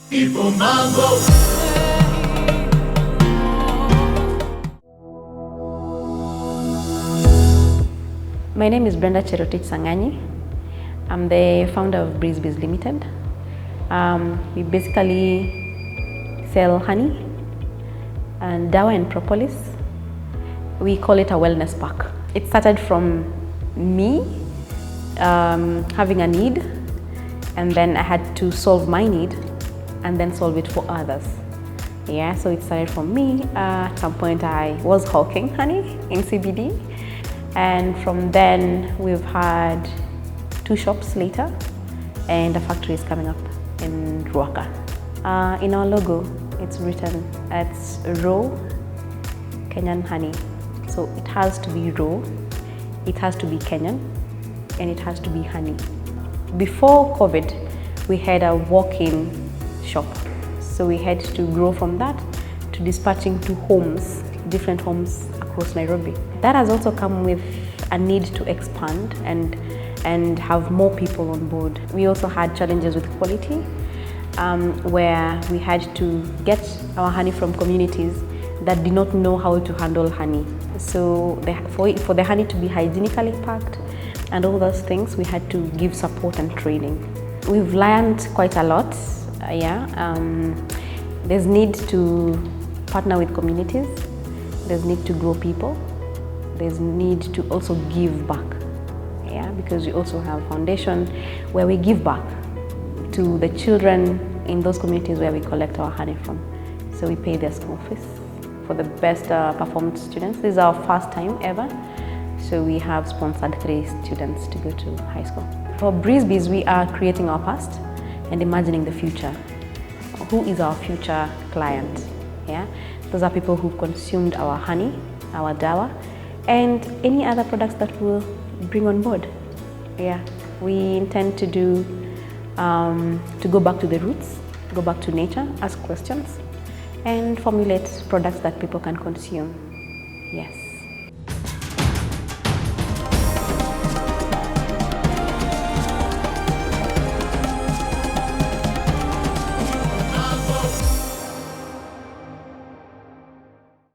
People mambo. My name is Brenda Cherotich. I'm the founder of Bree Limited. We basically sell honey and dawa and propolis. We call it a wellness pack. It started from me having a need, and then I had to solve my need and then solve it for others. Yeah, so it started from me. At some point I was hawking honey in CBD, and from then we've had 2 shops later, and a factory is coming up in Ruaka. In our logo, it's written, it's raw Kenyan honey. So it has to be raw, it has to be Kenyan, and it has to be honey. Before COVID, we had a walk-in shop. So we had to grow from that to dispatching to homes, different homes across Nairobi. That has also come with a need to expand and have more people on board. We also had challenges with quality, where we had to get our honey from communities that did not know how to handle honey. So for the honey to be hygienically packed and all those things, we had to give support and training. We've learned quite a lot. There's need to partner with communities. There's need to grow people. There's need to also give back. Because we also have a foundation where we give back to the children in those communities where we collect our honey from. So we pay their school fees for the best performance students. This is our first time ever. So we have sponsored 3 students to go to high school. For Bree, we are creating our past and imagining the future. Who is our future client? Those are people who consumed our honey, our dawa, and any other products that we'll bring on board. We intend to do to go back to the roots, go back to nature, ask questions, and formulate products that people can consume. Yes.